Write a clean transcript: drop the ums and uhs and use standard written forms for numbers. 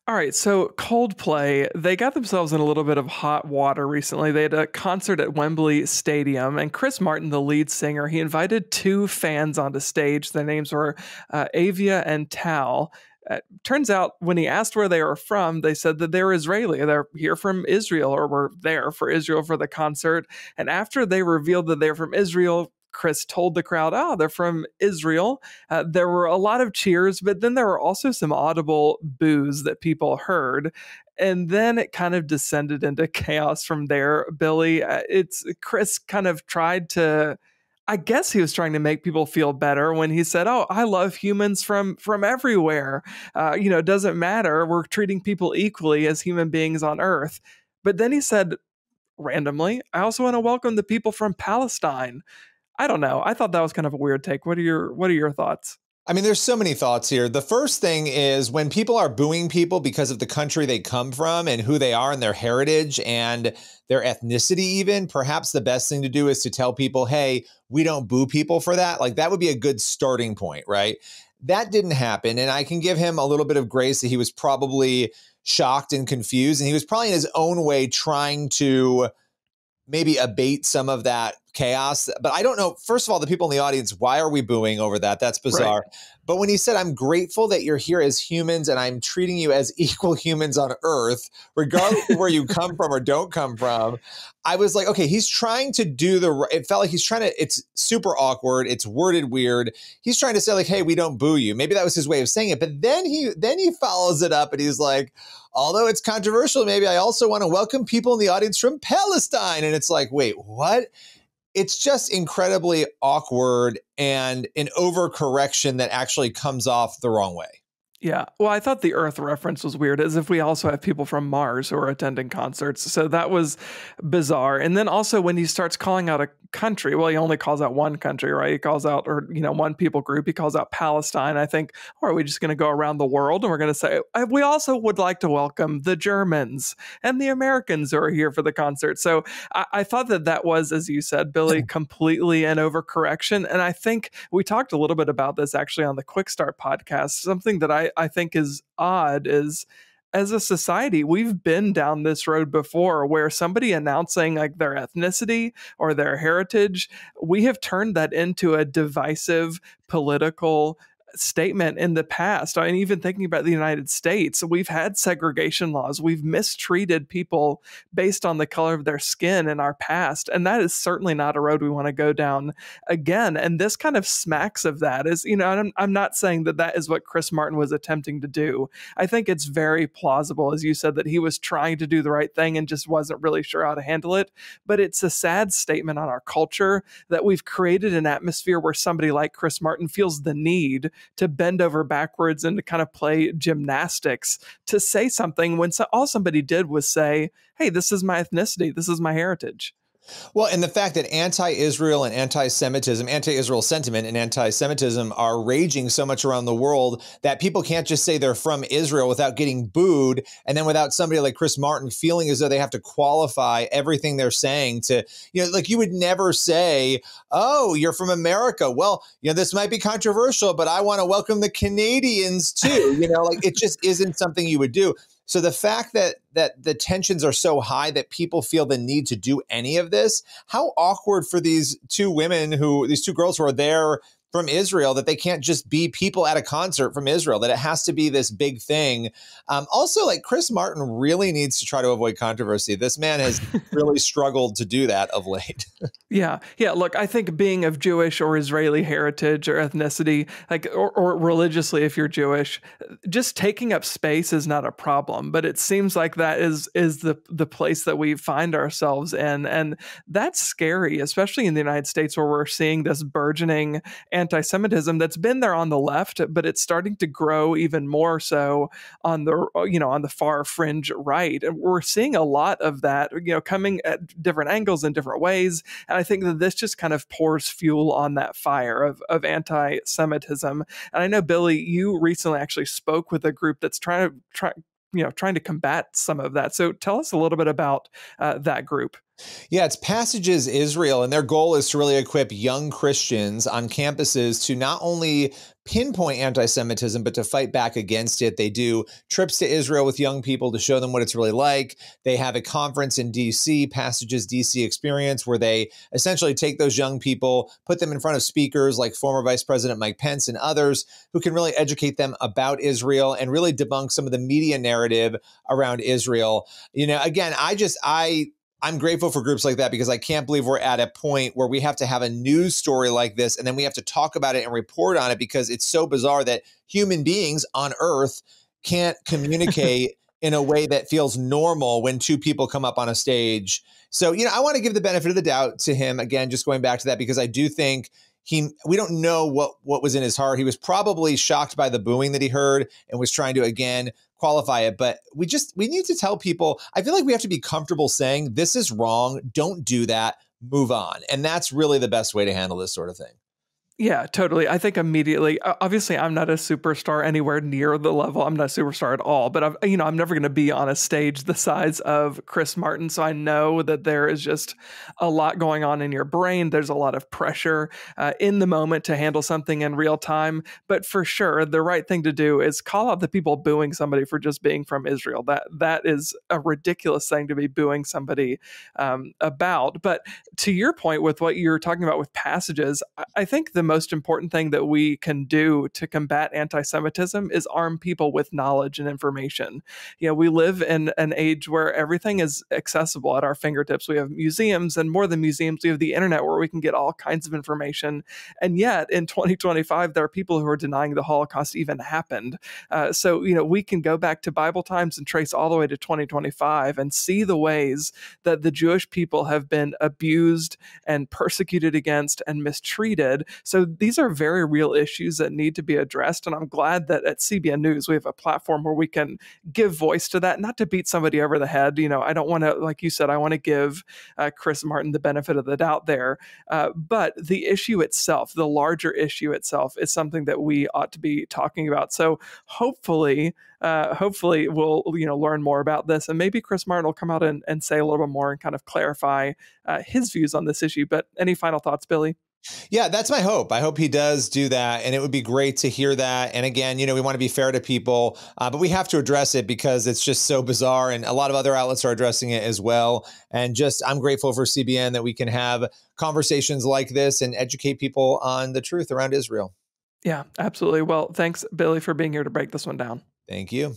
All right, so Coldplay, they got themselves in a little bit of hot water recently. They had a concert at Wembley Stadium, and Chris Martin, the lead singer, he invited two fans onto stage. Their names were Avia and Tal. Turns out when he asked where they were from, they said that they're Israeli. They're here from Israel, or were there for Israel for the concert. And after they revealed that they're from Israel, Chris told the crowd, oh, they're from Israel. There were a lot of cheers, but then there were also some audible boos that people heard. And then it kind of descended into chaos from there, Billy. It's Chris kind of tried to, I guess he was trying to make people feel better when he said, "Oh, I love humans from everywhere. It doesn't matter. We're treating people equally as human beings on Earth." But then he said, randomly, "I also want to welcome the people from Palestine." I don't know. I thought that was kind of a weird take. What are your thoughts? I mean, there's so many thoughts here. The first thing is when people are booing people because of the country they come from and who they are and their heritage and their ethnicity even, perhaps the best thing to do is to tell people, hey, we don't boo people for that. Like that would be a good starting point, right? That didn't happen. And I can give him a little bit of grace that he was probably shocked and confused. And he was probably in his own way trying to maybe abate some of that chaos. But I don't know, first of all, the people in the audience, why are we booing over that? That's bizarre. Right. But when he said, I'm grateful that you're here as humans and I'm treating you as equal humans on Earth, regardless of where you come from or don't come from, I was like, okay, he's trying to do it felt like he's trying to, it's super awkward. It's worded weird. He's trying to say like, hey, we don't boo you. Maybe that was his way of saying it. But then he follows it up and he's like, although it's controversial, maybe I also want to welcome people in the audience from Palestine. And it's like, wait, what? It's just incredibly awkward and an overcorrection that actually comes off the wrong way. Yeah. Well, I thought the Earth reference was weird, as if we also have people from Mars who are attending concerts. So that was bizarre. And then also when he starts calling out a country, well, he only calls out one country, right? He calls out, one people group. He calls out Palestine. I think, or are we just going to go around the world and we're going to say, we also would like to welcome the Germans and the Americans who are here for the concert. So I thought that was, as you said, Billy, completely an overcorrection. And I think we talked a little bit about this actually on the Quick Start podcast. Something that I think is odd is, as a society, we've been down this road before where somebody announcing like their ethnicity or their heritage, we have turned that into a divisive political statement in the past. I mean, even thinking about the United States, we've had segregation laws. We've mistreated people based on the color of their skin in our past. And that is certainly not a road we want to go down again. And this kind of smacks of that is, I'm not saying that is what Chris Martin was attempting to do. I think it's very plausible, as you said, that he was trying to do the right thing and just wasn't really sure how to handle it. But it's a sad statement on our culture that we've created an atmosphere where somebody like Chris Martin feels the need to bend over backwards and to kind of play gymnastics to say something when all somebody did was say, hey, this is my ethnicity, this is my heritage. Well, and the fact that anti-Israel and anti-Semitism, anti-Israel sentiment and anti-Semitism are raging so much around the world that people can't just say they're from Israel without getting booed, and then without somebody like Chris Martin feeling as though they have to qualify everything they're saying to, like you would never say, oh, you're from America. Well, this might be controversial, but I want to welcome the Canadians too. Like it just isn't something you would do. So the fact that the tensions are so high that people feel the need to do any of this, how awkward for these two girls who are there from Israel, that they can't just be people at a concert from Israel, that it has to be this big thing. Also, like Chris Martin really needs to try to avoid controversy. This man has really struggled to do that of late. Yeah. Look, I think being of Jewish or Israeli heritage or ethnicity, like or religiously, if you're Jewish, just taking up space is not a problem. But it seems like that is the place that we find ourselves in, and that's scary, especially in the United States, where we're seeing this burgeoning anti-Semitism that's been there on the left, but it's starting to grow even more so on the far fringe right. And we're seeing a lot of that, coming at different angles in different ways. And I think that this just kind of pours fuel on that fire of anti-Semitism. And I know, Billy, you recently actually spoke with a group that's trying to combat some of that. So tell us a little bit about that group. Yeah, it's Passages Israel, and their goal is to really equip young Christians on campuses to not only pinpoint anti-Semitism, but to fight back against it. They do trips to Israel with young people to show them what it's really like. They have a conference in DC, Passages DC Experience, where they essentially take those young people, put them in front of speakers like former Vice President Mike Pence and others who can really educate them about Israel and really debunk some of the media narrative around Israel. Again, I'm grateful for groups like that because I can't believe we're at a point where we have to have a news story like this and then we have to talk about it and report on it because it's so bizarre that human beings on earth can't communicate in a way that feels normal when two people come up on a stage. So, I want to give the benefit of the doubt to him again, just going back to that, because I do think we don't know what was in his heart. He was probably shocked by the booing that he heard and was trying to, again, qualify it. But we need to tell people, I feel like we have to be comfortable saying this is wrong. Don't do that. Move on. And that's really the best way to handle this sort of thing. Yeah, totally. I think immediately, obviously, I'm not a superstar anywhere near the level. I'm not a superstar at all, but I'm never going to be on a stage the size of Chris Martin. So I know that there is just a lot going on in your brain. There's a lot of pressure in the moment to handle something in real time. But for sure, the right thing to do is call out the people booing somebody for just being from Israel. That is a ridiculous thing to be booing somebody about. But to your point with what you're talking about with Passages, I think the most important thing that we can do to combat anti-Semitism is arm people with knowledge and information. We live in an age where everything is accessible at our fingertips. We have museums, and more than museums, we have the internet where we can get all kinds of information. And yet in 2025, there are people who are denying the Holocaust even happened. So we can go back to Bible times and trace all the way to 2025 and see the ways that the Jewish people have been abused and persecuted against and mistreated. So these are very real issues that need to be addressed. And I'm glad that at CBN News, we have a platform where we can give voice to that, not to beat somebody over the head. I don't want to, like you said, I want to give Chris Martin the benefit of the doubt there. But the issue itself, the larger issue itself, is something that we ought to be talking about. So hopefully we'll learn more about this, and maybe Chris Martin will come out and say a little bit more and kind of clarify his views on this issue. But any final thoughts, Billy? Yeah, that's my hope. I hope he does do that. And it would be great to hear that. And again, we want to be fair to people, but we have to address it because it's just so bizarre. And a lot of other outlets are addressing it as well. And I'm grateful for CBN that we can have conversations like this and educate people on the truth around Israel. Yeah, absolutely. Well, thanks, Billy, for being here to break this one down. Thank you.